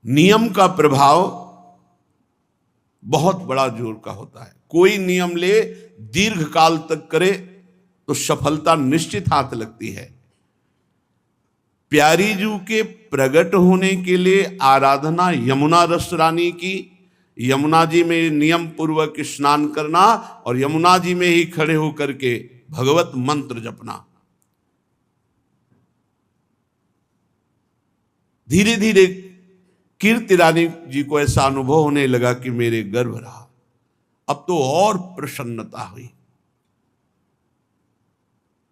नियम का प्रभाव बहुत बड़ा जोर का होता है। कोई नियम ले, दीर्घ काल तक करे तो सफलता निश्चित हाथ लगती है। प्यारी जू के प्रकट होने के लिए आराधना यमुना रस रानी की, यमुना जी में नियम पूर्वक स्नान करना और यमुना जी में ही खड़े होकर के भगवत मंत्र जपना। धीरे धीरे कीर्ति रानी जी को ऐसा अनुभव होने लगा कि मेरे गर्भ रहा। अब तो और प्रसन्नता हुई।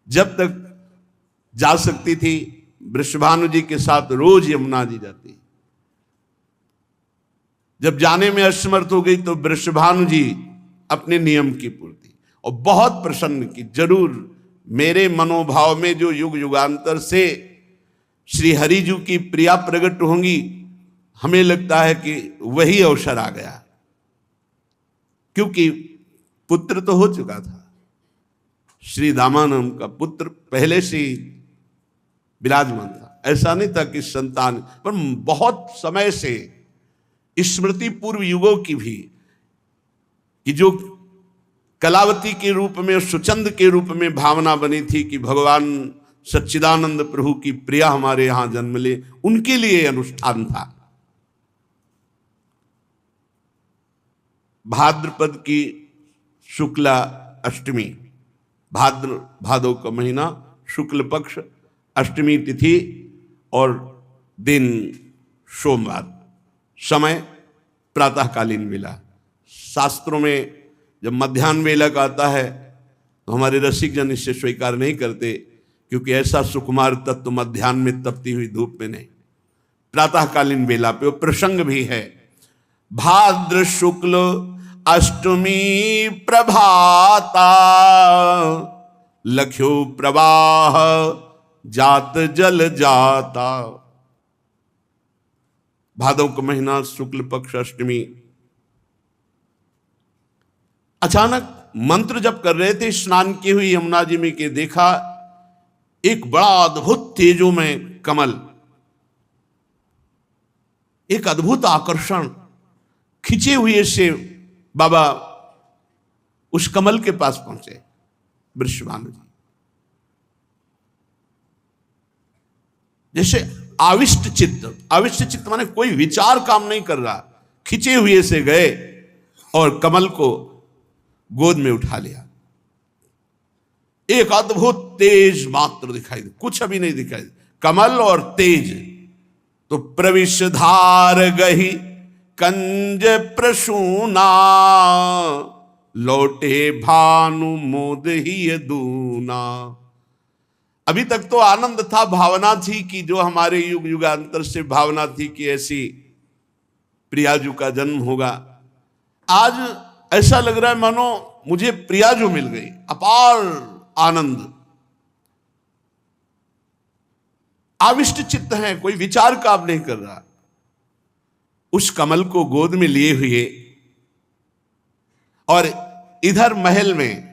जब तक जा सकती थी वृषभानु जी के साथ रोज यमुना जी जाती। जब जाने में असमर्थ हो गई तो वृषभानु जी अपने नियम की पूर्ति और बहुत प्रसन्न की। जरूर मेरे मनोभाव में जो युग युगांतर से श्री हरि जी की प्रिया प्रकट होंगी, हमें लगता है कि वही अवसर आ गया, क्योंकि पुत्र तो हो चुका था। श्री दामानंद का पुत्र पहले से ही विराजमान था। ऐसा नहीं था कि संतान, पर बहुत समय से स्मृति पूर्व युगों की भी कि जो कलावती के रूप में, सुचंद के रूप में भावना बनी थी कि भगवान सच्चिदानंद प्रभु की प्रिया हमारे यहां जन्म ले, उनके लिए अनुष्ठान था। भाद्रपद की शुक्ला अष्टमी, भादव का महीना, शुक्ल पक्ष अष्टमी तिथि और दिन सोमवार, समय प्रातःकालीन वेला। शास्त्रों में जब मध्याह्न वेला का आता है तो हमारे रसिक जन इसे स्वीकार नहीं करते, क्योंकि ऐसा सुकुमार तत्व मध्याह्न में तपती हुई धूप में नहीं, प्रातःकालीन वेला पे वो प्रसंग भी है। भाद्र शुक्ल अष्टमी प्रभाता, लख्यो प्रवाह जात जल जाता। भादव का महीना, शुक्ल पक्ष अष्टमी। अचानक मंत्र जप कर रहे थे, स्नान की हुई यमुना जी में के देखा एक बड़ा अद्भुत तेजो में कमल, एक अद्भुत आकर्षण खिंचे हुए से बाबा उस कमल के पास पहुंचे। वृषभानु जी जैसे आविष्ट चित्त माने कोई विचार काम नहीं कर रहा, खिंचे हुए से गए और कमल को गोद में उठा लिया। एक अद्भुत तेज मात्र दिखाई दे, कुछ अभी नहीं दिखाई दे, कमल और तेज। तो प्रविशधार गही कंज प्रसूना, लौटे भानु मोद ही दूना। अभी तक तो आनंद था, भावना थी कि जो हमारे युग युगांतर से भावना थी कि ऐसी प्रियाजू का जन्म होगा। आज ऐसा लग रहा है मानो मुझे प्रियाजू मिल गई। अपार आनंद, आविष्ट चित्त है, कोई विचार काम नहीं कर रहा। उस कमल को गोद में लिए हुए और इधर महल में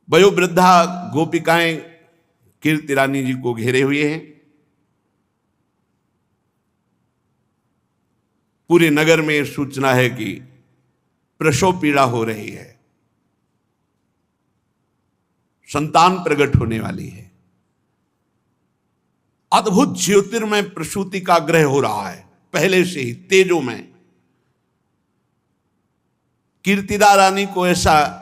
वयोवृद्धा गोपिकाएं कीर्ति रानी जी को घेरे हुए हैं। पूरे नगर में सूचना है कि प्रसव पीड़ा हो रही है, संतान प्रकट होने वाली है। अद्भुत ज्योतिर्मय प्रसूति का ग्रह हो रहा है पहले से ही तेजो में। कीर्तिदा रानी को ऐसा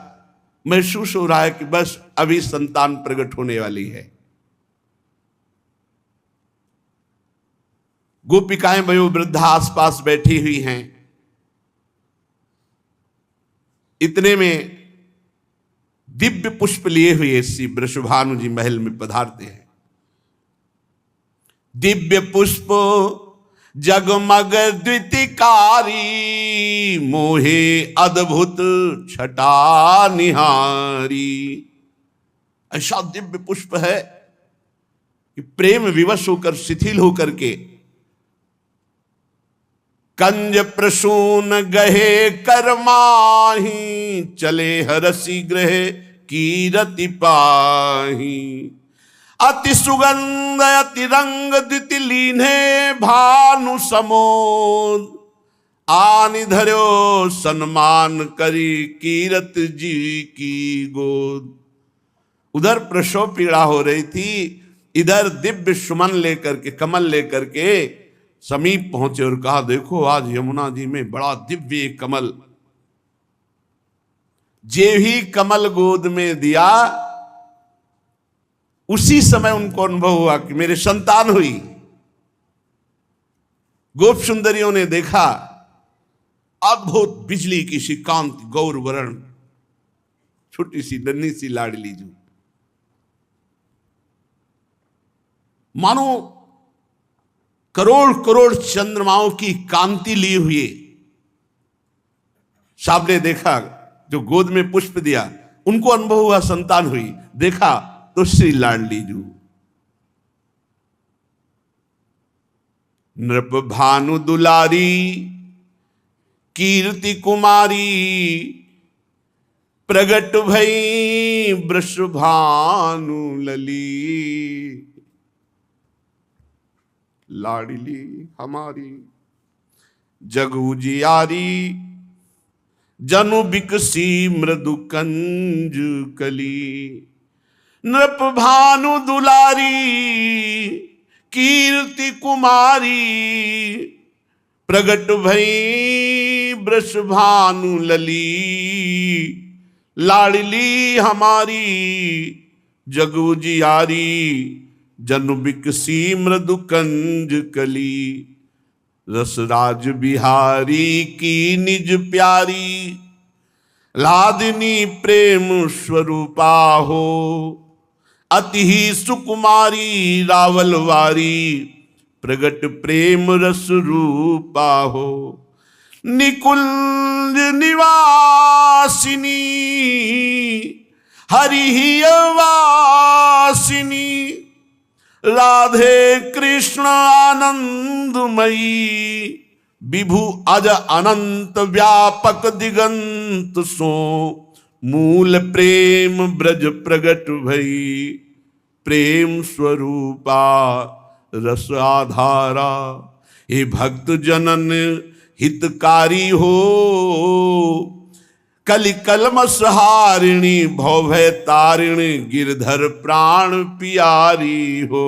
महसूस हो रहा है कि बस अभी संतान प्रकट होने वाली है। गोपिकाएं वयोवृद्धा आसपास बैठी हुई हैं। इतने में दिव्य पुष्प लिए हुए श्री वृषभानु जी महल में पधारते हैं। दिव्य पुष्प जगमग द्वितिकारी, मोहे अद्भुत छटा निहारी। ऐसा दिव्य पुष्प है कि प्रेम विवश होकर, शिथिल होकर के कंज प्रसून गहे करमाही, चले हरसी ग्रह कीरति पाही। अति सुगंध अति रंग द्युति लीन्हे भानु समोद, आनि धर्यो सन्मान करी कीरत जी की गोद। उधर प्रसव पीड़ा हो रही थी, इधर दिव्य सुमन लेकर के, कमल लेकर के समीप पहुंचे और कहा देखो आज यमुना जी में बड़ा दिव्य कमल। जे ही कमल गोद में दिया उसी समय उनको अनुभव हुआ कि मेरे संतान हुई। गोप सुंदरियों ने देखा अद्भुत बिजली की सी कांति, गौर वर्ण, छोटी सी नन्ही सी लाडली जो मानो करोड़ करोड़ चंद्रमाओं की कांति लिए हुए। साहब ने देखा, जो गोद में पुष्प दिया उनको अनुभव हुआ संतान हुई, देखा तो श्री लाडली जू। नृप भानु दुलारी कीर्ति कुमारी, प्रगट भई वृष भानु लली। लाडली हमारी जगू जियारी, जनु बिकसी मृदु कंज कली। नृप भानु दुलारी कीर्ति कुमारी, प्रगट भई वृष भानु लली। लाडली हमारी जगू जियारी, जनु बिकसी मृदु कंज कली। रसराज बिहारी की निज प्यारी, लादिनी प्रेम स्वरूपा हो। अति ही सुकुमारी रावलवारी, प्रगट प्रेम रस रूपा हो। निकुंज निवासिनी हरि वासिनी, राधे कृष्ण आनंदमयी। विभु अज अनंत व्यापक दिगंत सो, मूल प्रेम ब्रज प्रगट भई। प्रेम स्वरूपा रस आधारा, हे भक्त जनन हितकारी हो। कलि कलमस हारिणी, भवभय तारिणी, गिरधर प्राण पियारी हो।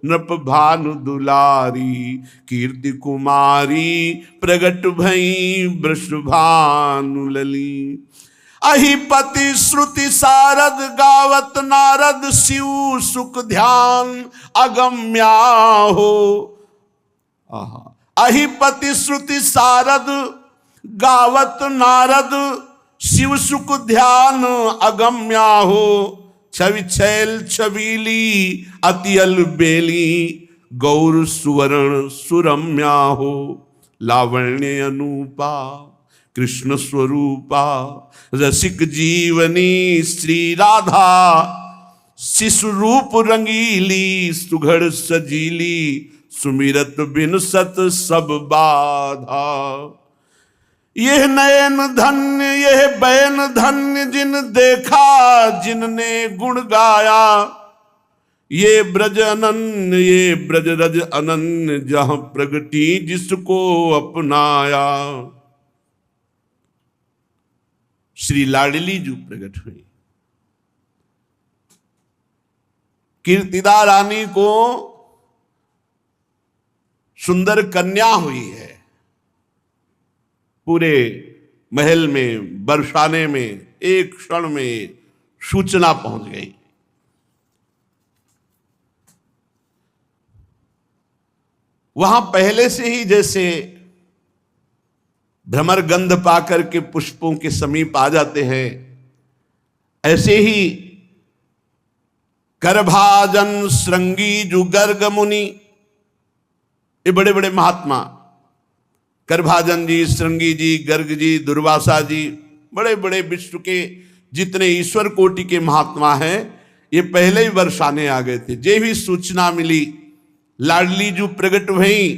नृप भानु दुलारी कीर्ति कुमारी, प्रगट भई वृष भानु लली। अहिपति श्रुति सारद, गावत नारद शिव सुख ध्यान अगम्या हो। अहिपति श्रुति सारद, गावत नारद शिव सुख ध्यान अगम्या हो। छवि छैल छबीली अति अलबेली, गौर सुवर्ण सुरम्या हो। लावण्य अनूपा कृष्ण स्वरूपा, रसिक जीवनी श्री राधा। शिशु रूप रंगीली सुघड़ सजीली, सुमिरत बिन सत सब बाधा। यह नयन धन्य यह बैन धन्य, जिन देखा जिनने गुण गाया। ये ब्रज अनन्य ये ब्रज रज अनन्य, जहां प्रगति जिसको अपनाया। श्री लाडली जू प्रकट हुई। कीर्तिदा रानी को सुंदर कन्या हुई है। पूरे महल में बरसाने में एक क्षण में सूचना पहुंच गई। वहां पहले से ही जैसे भ्रमर गंध पाकर के पुष्पों के समीप आ जाते हैं, ऐसे ही करभाजन श्रृंगी जु गर्ग मुनि, ये बड़े बड़े महात्मा करभाजन जी, श्रृंगी जी, गर्ग जी, दुर्वासा जी, बड़े बड़े विश्व के जितने ईश्वर कोटि के महात्मा हैं, ये पहले ही बरसाने आ गए थे। जे भी सूचना मिली, लाडली जू प्रगट भई,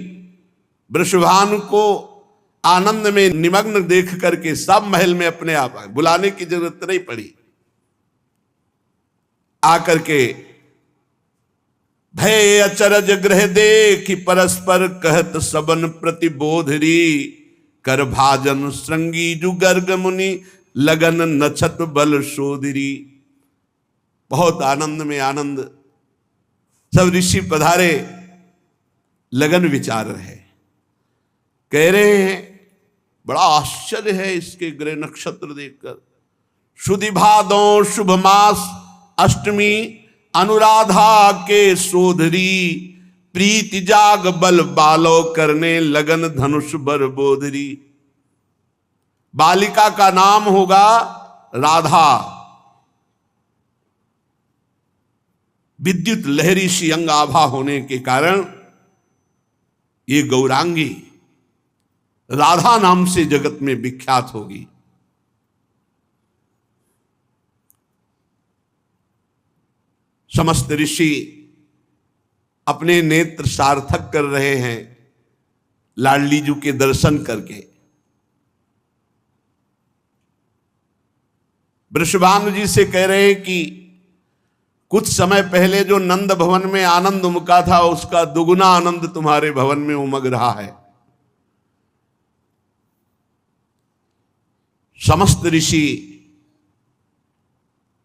वृषभानु को आनंद में निमग्न देख करके सब महल में अपने आप आए, बुलाने की जरूरत नहीं पड़ी। आकर के भय अचरज ग्रह देखि परस्पर कहत सबन प्रतिबोधरी। कर भाजन श्रृंगी जु गर्ग मुनि लगन नछत बल शोधरी। बहुत आनंद में आनंद, सब ऋषि पधारे, लगन विचार रहे, कह रहे हैं बड़ा आश्चर्य है इसके ग्रह नक्षत्र देखकर। शुद्धि भादों शुभ मास अष्टमी अनुराधा के सोधरी। प्रीति जाग बल बालो करने लगन धनुष बर बोधरी। बालिका का नाम होगा राधा। विद्युत लहरी सी अंग आभा होने के कारण ये गौरांगी राधा नाम से जगत में विख्यात होगी। समस्त ऋषि अपने नेत्र सार्थक कर रहे हैं लाडली जी के दर्शन करके। वृषभानु जी से कह रहे हैं कि कुछ समय पहले जो नंद भवन में आनंद उमका था उसका दुगुना आनंद तुम्हारे भवन में उमग रहा है। समस्त ऋषि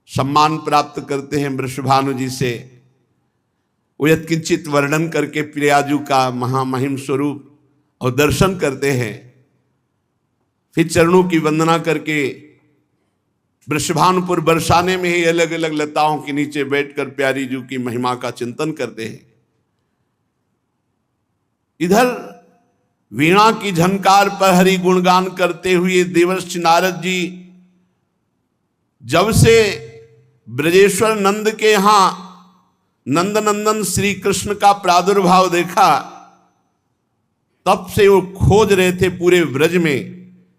सम्मान प्राप्त करते हैं वृषभानु जी से। वो यत्किंचित वर्णन करके प्रियाजू का महामहिम स्वरूप और दर्शन करते हैं। फिर चरणों की वंदना करके वृषभानुपुर बरसाने में ही अलग अलग लताओं के नीचे बैठकर प्यारी जू की महिमा का चिंतन करते हैं। इधर वीणा की झनकार पर हरि गुणगान करते हुए देवर्षि नारद जी जब से ब्रजेश्वर नंद के यहां नंद नंदन श्री कृष्ण का प्रादुर्भाव देखा, तब से वो खोज रहे थे पूरे ब्रज में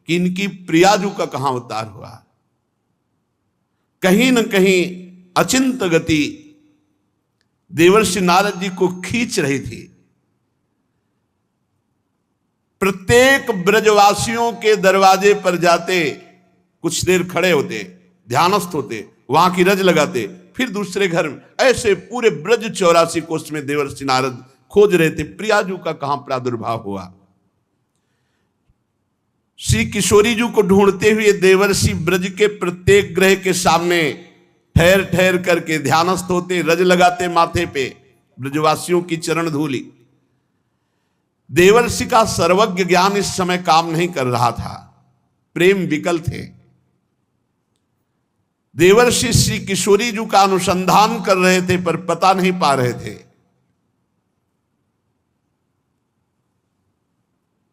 कि इनकी प्रियाजू का कहां अवतार हुआ। कहीं न कहीं अचिंत गति देवर्षि नारद जी को खींच रही थी। प्रत्येक ब्रजवासियों के दरवाजे पर जाते, कुछ देर खड़े होते, ध्यानस्थ होते, वहां की रज लगाते, फिर दूसरे घर में, ऐसे पूरे ब्रज 84 कोष में देवर्षि नारद खोज रहे थे प्रियाजू का कहां प्रादुर्भाव हुआ। श्री किशोरी जी को ढूंढते हुए देवर्षि ब्रज के प्रत्येक ग्रह के सामने ठहर ठहर करके ध्यानस्थ होते, रज लगाते माथे पे ब्रजवासियों की चरण धूली। देवर्षि का सर्वज्ञ ज्ञान इस समय काम नहीं कर रहा था, प्रेम विकल थे। देवर्षि श्री किशोरी जी का अनुसंधान कर रहे थे पर पता नहीं पा रहे थे।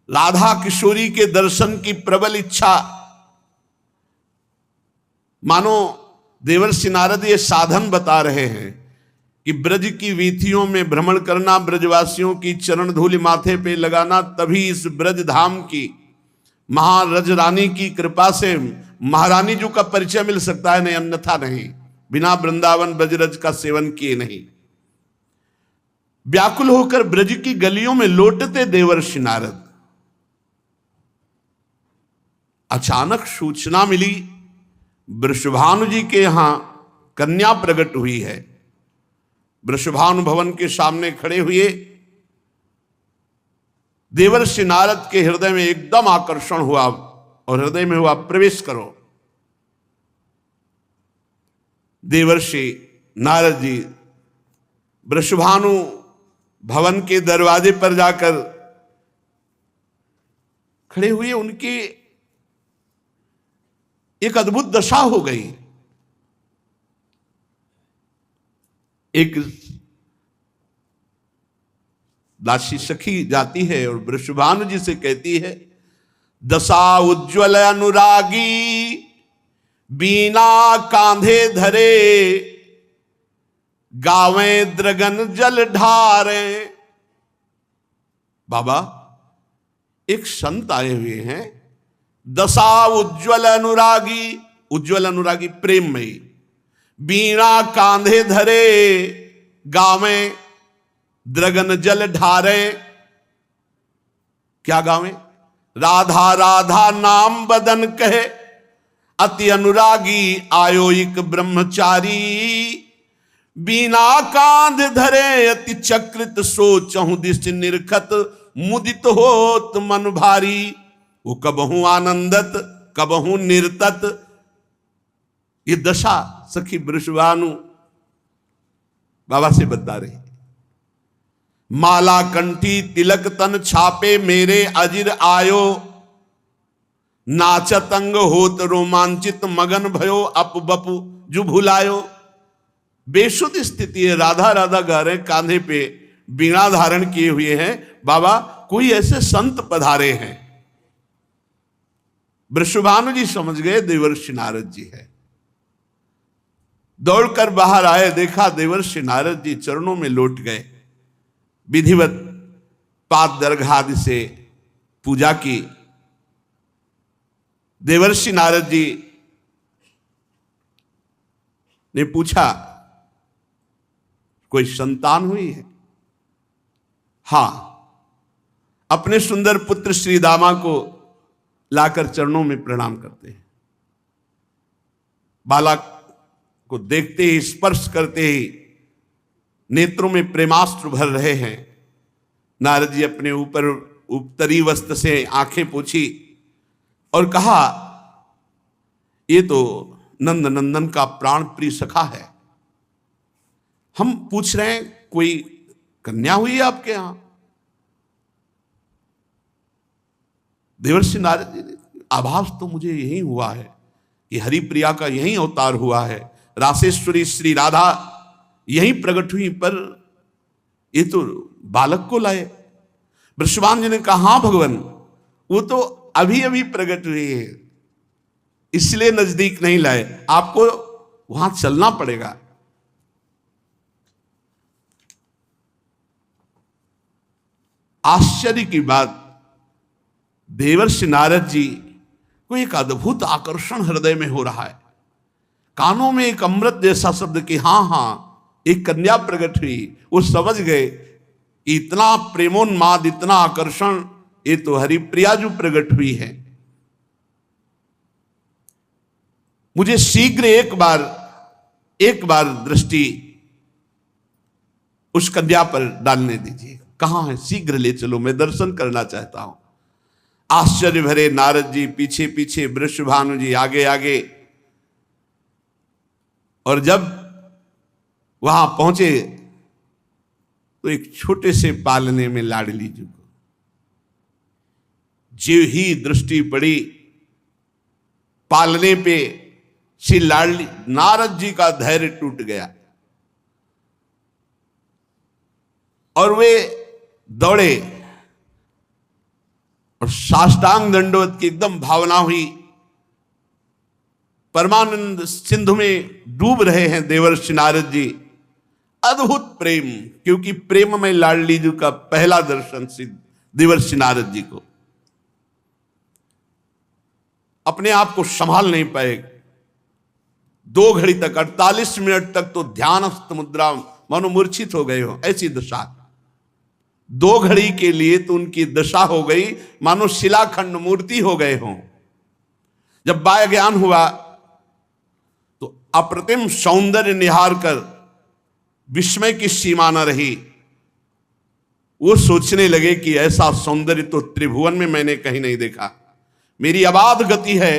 राधा किशोरी के दर्शन की प्रबल इच्छा, मानो देवर्षि नारद ये साधन बता रहे हैं कि ब्रज की वीथियों में भ्रमण करना, ब्रजवासियों की चरण धूलि माथे पे लगाना, तभी इस ब्रज धाम की महारज रानी की कृपा से महारानी जी का परिचय मिल सकता है, नहीं अन्यथा नहीं, बिना वृंदावन ब्रजरज का सेवन किए नहीं। व्याकुल होकर ब्रज की गलियों में लौटते देवर्षि नारद। अचानक सूचना मिली वृषभानु जी के यहां कन्या प्रकट हुई है। वृषभानु भवन के सामने खड़े हुए देवर्षि नारद के हृदय में एकदम आकर्षण हुआ और हृदय में हुआ प्रवेश करो। देवर्षि नारद जी वृषभानु भवन के दरवाजे पर जाकर खड़े हुए। उनकी एक अद्भुत दशा हो गई। एक दासी सखी जाती है और वृषभानु जी से कहती है, दशा उज्ज्वल अनुरागी बीना कांधे धरे, गावे द्रगन जल ढारे। बाबा, एक संत आए हुए हैं, दशा उज्ज्वल अनुरागी, उज्ज्वल अनुरागी प्रेममयी, बीणा कांधे धरे, गावे द्रगन जल ढारे। क्या गावे? राधा राधा नाम बदन कहे, अति अनुरागी आयो एक ब्रह्मचारी, बीना कांध धरे अति चक्रित सोचहु दिश निरखत मुदित होत मन भारी। वो कबहू आनंदत कबहू निर्तत। ये दशा सखी वृषभानु बाबा से बता रही। माला कंठी तिलक तन छापे मेरे अजिर आयो। नाचत अंग होत रोमांचित मगन भयो अप बपु जु भुलायो। बेसुध स्थिति है, राधा राधा गा रहे, कांधे पे बीणा धारण किए हुए हैं। बाबा कोई ऐसे संत पधारे हैं। वृषभानु जी समझ गए देवर्षि नारद जी है। दौड़कर बाहर आए, देखा देवर्षि नारद जी चरणों में लौट गए। विधिवत पाद दर्घादि से पूजा की। देवर्षि नारद जी ने पूछा कोई संतान हुई है? हां, अपने सुंदर पुत्र श्री दामा को लाकर चरणों में प्रणाम करते हैं। बालक को देखते ही, स्पर्श करते ही नेत्रों में प्रेमास्त्र भर रहे हैं। नारद जी अपने ऊपर उत्तरी वस्त्र से आंखें पोंछी और कहा, ये तो नंद नंदन का प्राण प्रिय सखा है। हम पूछ रहे हैं कोई कन्या हुई है आपके यहां? देवर्षि नारद जी ने, आभास तो मुझे यही हुआ है कि हरिप्रिया का यही अवतार हुआ है। रासेश्वरी श्री राधा यही प्रकट हुई, पर ये तो बालक को लाए। वृषभानु जी ने कहा, हां भगवान, वो तो अभी अभी प्रकट हुई है, इसलिए नजदीक नहीं लाए, आपको वहां चलना पड़ेगा। आश्चर्य की बात, देवर्षि नारद जी को एक अद्भुत आकर्षण हृदय में हो रहा है। कानों में एक अमृत जैसा शब्द कि हां हां एक कन्या प्रकट हुई। वो समझ गए इतना प्रेमोन्माद, इतना आकर्षण, ये तो हरिप्रिया जो प्रकट हुई है। मुझे शीघ्र एक बार दृष्टि उस कन्या पर डालने दीजिए। कहां है? शीघ्र ले चलो, मैं दर्शन करना चाहता हूं। आश्चर्य भरे नारद जी पीछे पीछे, वृषभानु जी आगे आगे। और जब वहां पहुंचे तो एक छोटे से पालने में लाडली जी को जो ही दृष्टि पड़ी पालने पे, श्री लाडली नारद जी का धैर्य टूट गया और वे दौड़े और साष्टांग दंडवत की एकदम भावना हुई। परमानंद सिंधु में डूब रहे हैं देवर्षि नारद जी। अद्भुत प्रेम, क्योंकि प्रेम में लाडली जी का पहला दर्शन सिद्ध देवर्षि नारद जी को। अपने आप को संभाल नहीं पाए। 2 घड़ी तक, 48 मिनट तक तो ध्यानस्थ मुद्रा, मानो मूर्छित हो गए हो, ऐसी दशा। 2 घड़ी के लिए तो उनकी दशा हो गई मानो शिलाखंड मूर्ति हो गए हों। जब बाह्य ज्ञान हुआ तो अप्रतिम सौंदर्य निहार कर विस्मय की सीमा न रही। वो सोचने लगे कि ऐसा सौंदर्य तो त्रिभुवन में मैंने कहीं नहीं देखा। मेरी अबाध गति है,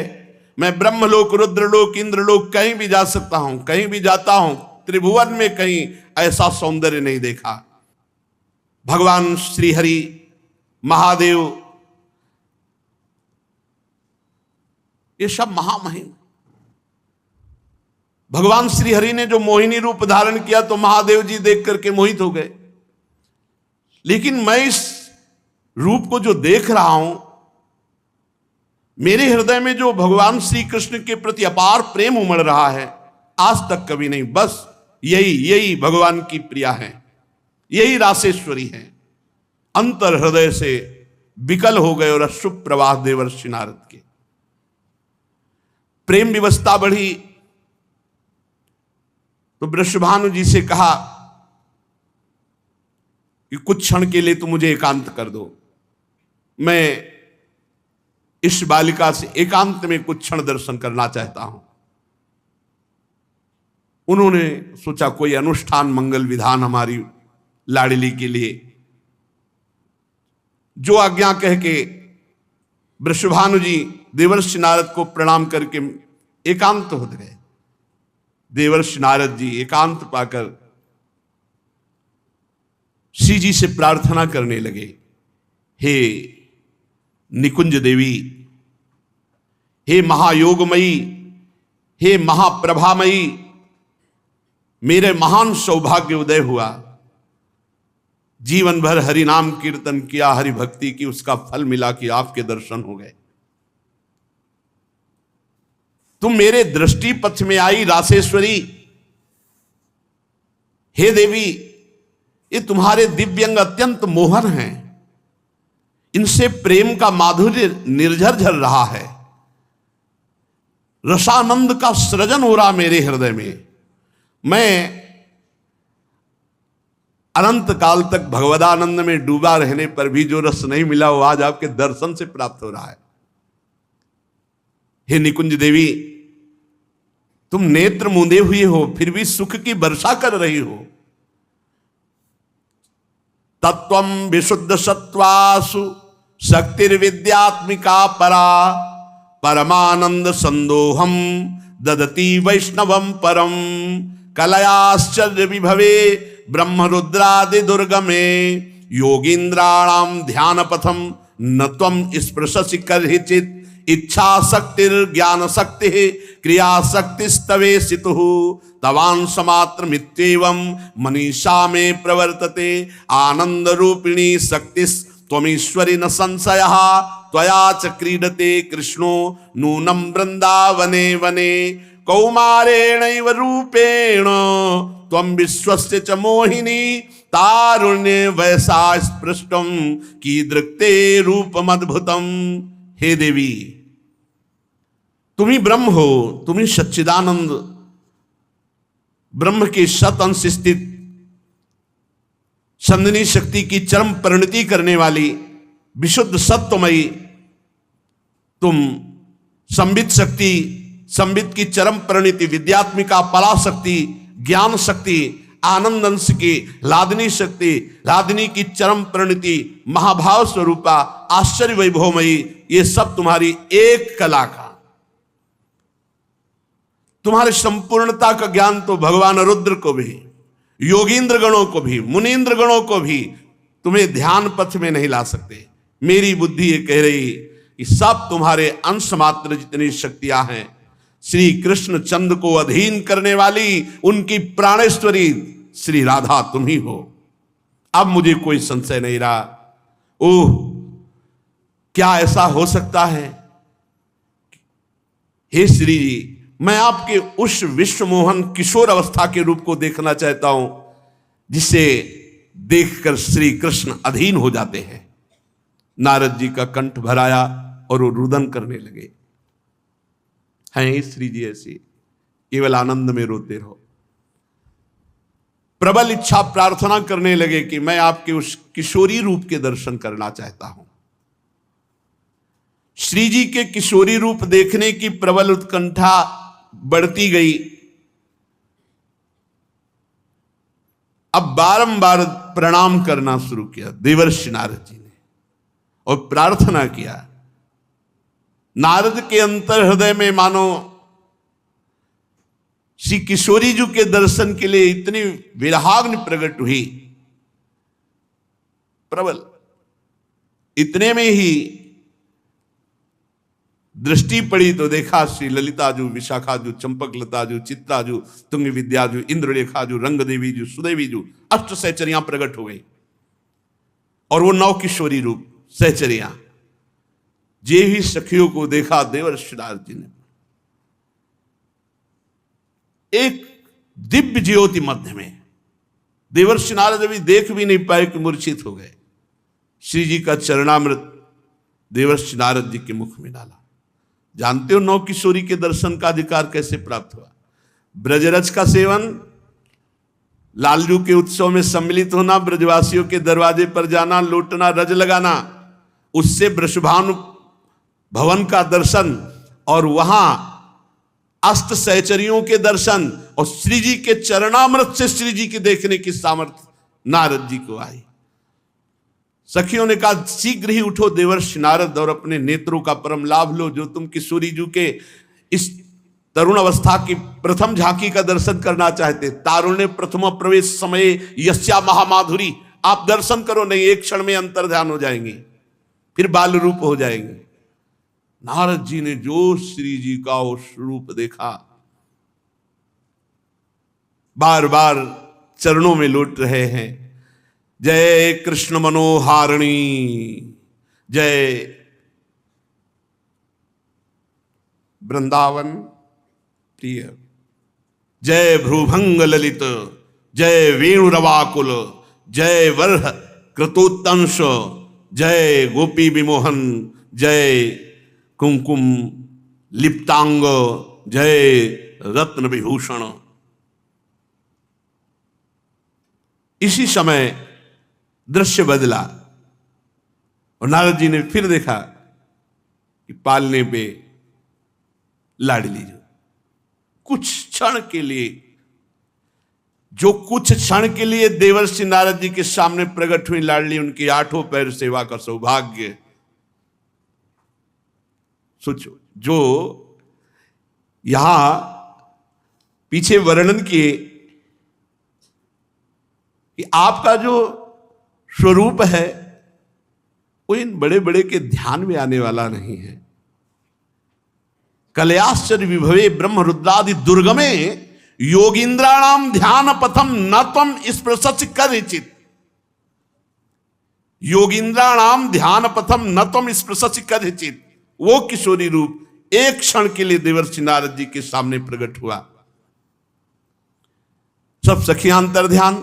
मैं ब्रह्मलोक, रुद्रलोक, इंद्रलोक कहीं भी जा सकता हूं, कहीं भी जाता हूं, त्रिभुवन में कहीं ऐसा सौंदर्य नहीं देखा। भगवान श्री हरि महादेव, ये सब महामहिम। भगवान श्री हरि ने जो मोहिनी रूप धारण किया तो महादेव जी देख करके मोहित हो गए। लेकिन मैं इस रूप को जो देख रहा हूं, मेरे हृदय में जो भगवान श्री कृष्ण के प्रति अपार प्रेम उमड़ रहा है, आज तक कभी नहीं। बस यही भगवान की प्रिया है, यही रासेश्वरी है। अंतर हृदय से विकल हो गए और अश्रु प्रवाह देवर्षि नारद के। प्रेम विवस्था बढ़ी तो वृषभानु जी से कहा कि कुछ क्षण के लिए तो मुझे एकांत कर दो, मैं इस बालिका से एकांत में कुछ क्षण दर्शन करना चाहता हूं। उन्होंने सोचा कोई अनुष्ठान मंगल विधान हमारी लाडली के लिए, जो आज्ञा कह के वृषभानु जी देवर्षि नारद को प्रणाम करके एकांत हो गए। देवर्षि नारद जी एकांत पाकर श्री जी से प्रार्थना करने लगे, हे निकुंज देवी, हे महायोगमयी, हे महाप्रभामयी, मेरे महान सौभाग्य उदय हुआ। जीवन भर हरि नाम कीर्तन किया, हरि भक्ति की, उसका फल मिला कि आपके दर्शन हो गए। तुम मेरे दृष्टि पथ में आई रासेश्वरी। हे देवी, ये तुम्हारे दिव्यंग अत्यंत मोहन हैं, इनसे प्रेम का माधुर्य निर्झर झर रहा है, रसानंद का सृजन हो रहा मेरे हृदय में। मैं अनंत काल तक भगवदानंद में डूबा रहने पर भी जो रस नहीं मिला वो आज आपके दर्शन से प्राप्त हो रहा है। हे निकुंज देवी, तुम नेत्र मूंदे हुए हो फिर भी सुख की वर्षा कर रही हो। तत्वम विशुद्ध सत्वासु शक्तिर्विद्यात्मिका परा, परमानंद संदोहम ददती वैष्णवम परम, कलयाश्चर्य विभवे ब्रह्मरुद्रादि दुर्गमे, योगींद्राणाम ध्यान पथम न त्वं स्पृशसि कर्हिचित्, इच्छा शक्तिर ज्ञान शक्ति क्रिया शक्तिस्तवे सितुः, तवांश मात्र मित्येवं मनीषा में प्रवर्तते, आनंद रूपिणी शक्तिस् त्वमीश्वरी न संशयः, त्वया च क्रीडते कृष्णो नूनं वृंदावने वने, कौमारेणैव रूपेण त्वं विश्वस्य च मोहिनी, तारुण्य वयसा स्पृष्टं कीदृक्ते रूपमद्भुतम। हे देवी, तुम ही ब्रह्म हो, तुम ही सच्चिदानंद ब्रह्म के शत अंश स्थित संदिनी शक्ति की चरम परिणति करने वाली विशुद्ध सत्वमयी, तुम संबित शक्ति, संबित की चरम परिणति, विद्यात्मिका पराशक्ति, ज्ञान शक्ति, आनंद अंश की लादनी शक्ति, लादनी की चरम परिणति, महाभाव स्वरूपा, आश्चर्य वैभवमयी, ये सब तुम्हारी एक कला का, तुम्हारी संपूर्णता का ज्ञान तो भगवान रुद्र को भी, योगींद्र गणों को भी, मुनीन्द्र गणों को भी तुम्हें ध्यान पथ में नहीं ला सकते। मेरी बुद्धि ये कह रही कि सब तुम्हारे अंश मात्र जितनी शक्तियां हैं, श्री कृष्ण चंद्र को अधीन करने वाली उनकी प्राणेश्वरी श्री राधा तुम ही हो। अब मुझे कोई संशय नहीं रहा। ओह, क्या ऐसा हो सकता है? हे श्री जी, मैं आपके उस विश्व मोहन किशोर अवस्था के रूप को देखना चाहता हूं जिसे देखकर श्री कृष्ण अधीन हो जाते हैं। नारद जी का कंठ भराया और वो रुदन करने लगे। हैं श्री जी ऐसी, केवल आनंद में रोते रहो। प्रबल इच्छा प्रार्थना करने लगे कि मैं आपके उस किशोरी रूप के दर्शन करना चाहता हूं। श्री जी के किशोरी रूप देखने की प्रबल उत्कंठा बढ़ती गई। अब बारंबार प्रणाम करना शुरू किया देवर्षि नारद जी ने और प्रार्थना किया। नारद के अंतर हृदय में मानो श्री किशोरी जी के दर्शन के लिए इतनी विरहाग्नि प्रकट हुई प्रबल। इतने में ही दृष्टि पड़ी तो देखा श्री ललिता जू, विशाखा जू, चंपक लता जू, चित्रा जू, तुंग विद्या जू, इंद्रलेखा जू, रंग देवी जू, सुदेवी जू, अष्ट सहचरियां प्रकट हो गई। और वो नौ किशोरी रूप सहचरियां, जे ही सखियों को देखा देवर्षि नारद जी ने एक दिव्य ज्योति मध्य में, देवर्षि नारद अभी देख भी नहीं पाए कि मूर्छित हो गए। श्री जी का चरणामृत देवर्षि नारद जी के मुख में डाला। जानते हो नौ किशोरी के दर्शन का अधिकार कैसे प्राप्त हुआ? ब्रजरज का सेवन, लालजू के उत्सव में सम्मिलित होना, ब्रजवासियों के दरवाजे पर जाना, लौटना, रज लगाना, उससे वृषभानु भवन का दर्शन और वहां अष्ट सहचरियों के दर्शन और श्री जी के चरणामृत से श्री जी के देखने की सामर्थ्य नारद जी को आई। सखियों ने कहा, शीघ्र ही उठो देवर्षि नारद और अपने नेत्रों का परम लाभ लो, जो तुम किशोरी जी के इस तरुण अवस्था की प्रथम झांकी का दर्शन करना चाहते। तारुण्य प्रथम प्रवेश समय यस्या महामाधुरी, आप दर्शन करो, नहीं एक क्षण में अंतर ध्यान हो जाएंगे, फिर बाल रूप हो जाएंगे। नारद जी ने जो श्री जी का वो स्वरूप देखा, बार बार चरणों में लौट रहे हैं। जय कृष्ण मनोहारिणी, जय वृंदावन प्रिय, जय भ्रूभंग ललित, जय वेणुरवाकुल, जय वरह कृतोत्तंश, जय गोपी विमोहन, जय कुमकुम लिप्तांग, जय रत्न विभूषण। इसी समय दृश्य बदला और नारद जी ने फिर देखा कि पालने पे लाडली जो कुछ क्षण के लिए, जो कुछ क्षण के लिए देवर्षि नारद जी के सामने प्रकट हुई लाडली, उनकी 8 पैर सेवा का सौभाग्य। सोचो, जो यहां पीछे वर्णन किए कि आपका जो स्वरूप है वो इन बड़े बड़े के ध्यान में आने वाला नहीं है। कलयाश्चर्य विभवे ब्रह्म रुद्रादि दुर्गमे योगींद्राणाम ध्यान पथम न तम स्पृशच कदाचित्। योगींद्राणाम ध्यान पथम न तम स्पृशच कदाचित्, वो किशोरी रूप एक क्षण के लिए देवर्षि नारद जी के सामने प्रकट हुआ। सब सखियां अंतर ध्यान,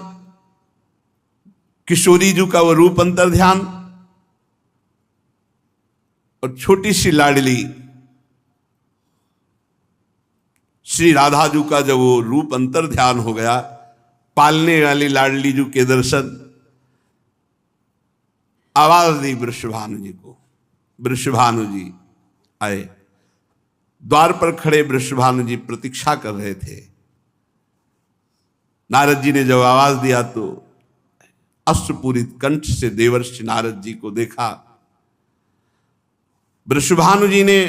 किशोरी जी का वो रूप अंतर ध्यान, और छोटी सी लाडली श्री राधा जी का जब वो रूप अंतर ध्यान हो गया, पालने वाली लाडली जी के दर्शन, आवाज दी वृषभानु जी को। वृषभानु जी आए, द्वार पर खड़े वृषभानु जी प्रतीक्षा कर रहे थे। नारद जी ने जब आवाज दिया तो अश्रुपूरित कंठ से देवर्षि नारद जी को देखा। वृषभानु जी ने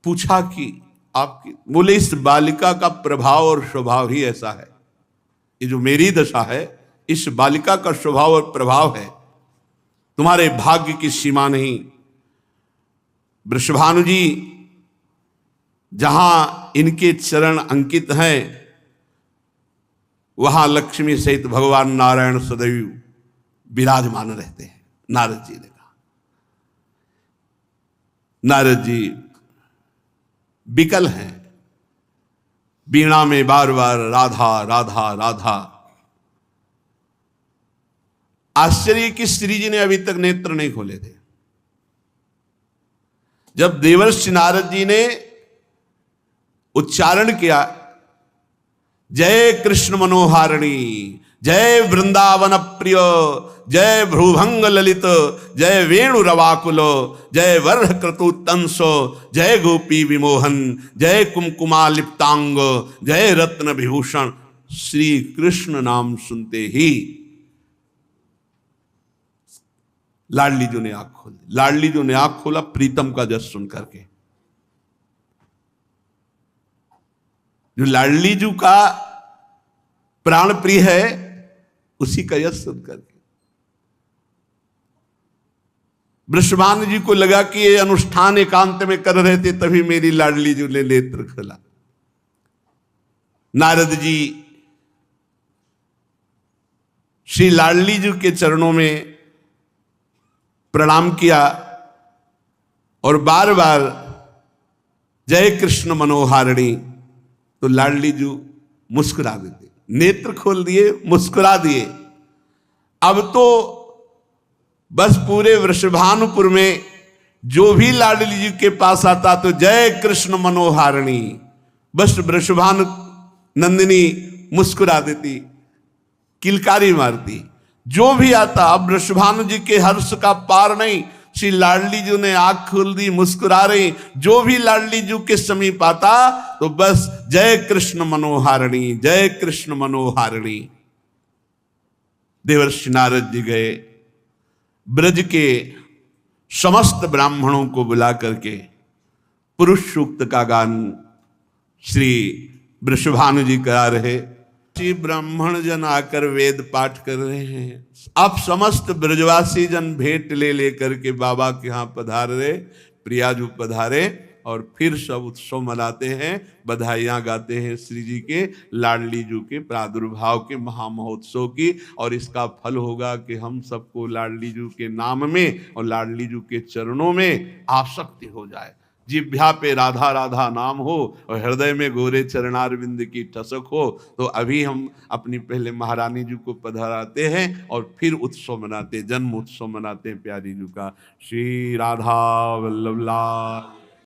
पूछा कि आपकी, बोले इस बालिका का प्रभाव और स्वभाव ही ऐसा है, ये जो मेरी दशा है इस बालिका का स्वभाव और प्रभाव है, तुम्हारे भाग्य की सीमा नहीं। वृषभानु जी जहां इनके चरण अंकित हैं वहां लक्ष्मी सहित भगवान नारायण सदैव विराजमान रहते हैं। नारद जी ने कहा, नारद जी विकल हैं, वीणा में बार बार राधा राधा राधा। आश्चर्य कि श्री जी ने अभी तक नेत्र नहीं खोले थे। जब देवर्षि नारद जी ने उच्चारण किया, जय कृष्ण मनोहारिणी, जय वृंदावन प्रिय, जय भ्रूभंग ललित, जय वेणु रवाकुल, जय वर्ह क्रतुतंस, जय गोपी विमोहन, जय कुमकुमा लिप्तांग, जय रत्न विभूषण, श्री कृष्ण नाम सुनते ही लाडली जी ने आंख खोल दी। लाडली जी ने आंख खोला प्रीतम का जस सुन करके। जो लाडली जी का प्राण प्रिय है उसी का यश सुन करके वृषभानु जी को लगा कि ये अनुष्ठान एकांत में कर रहे थे, तभी मेरी लाडली जी ने नेत्र खोला। नारद जी श्री लाडली जी के चरणों में प्रणाम किया और बार बार जय कृष्ण मनोहारिणी, तो लाडली जी मुस्कुरा देते, नेत्र खोल दिए, मुस्कुरा दिए। अब तो बस पूरे वृषभानुपुर में जो भी लाडली जी के पास आता तो जय कृष्ण मनोहारिणी, बस वृषभानु नंदिनी मुस्कुरा देती, किलकारी मारती। जो भी आता, अब वृषभानु जी के हर्ष का पार नहीं, श्री लाडली जी ने आंख खोल दी, मुस्कुरा रही। जो भी लाडली जी के समीप आता तो बस जय कृष्ण मनोहारिणी, जय कृष्ण मनोहारिणी। देवर्षि नारद जी गए, ब्रज के समस्त ब्राह्मणों को बुला करके पुरुष सूक्त का गान श्री वृषभानु जी करा रहे। श्री ब्राह्मण जन आकर वेद पाठ कर रहे हैं। आप समस्त ब्रजवासी जन भेंट ले लेकर के बाबा के यहाँ पधार रहे, प्रियाजू पधारे और फिर सब उत्सव मनाते हैं, बधाइयाँ गाते हैं श्री जी के लाडली जू के प्रादुर्भाव के महामहोत्सव की। और इसका फल होगा कि हम सबको लाडली जू के नाम में और लाडली जू के चरणों में आसक्ति हो जाए। जिह्वा पे राधा राधा नाम हो और हृदय में गोरे चरणारविंद की ठसक हो। तो अभी हम अपनी पहले महारानी जी को पधराते हैं और फिर उत्सव मनाते, जन्म उत्सव मनाते हैं प्यारी जी का। श्री राधा वल्लभ लाल।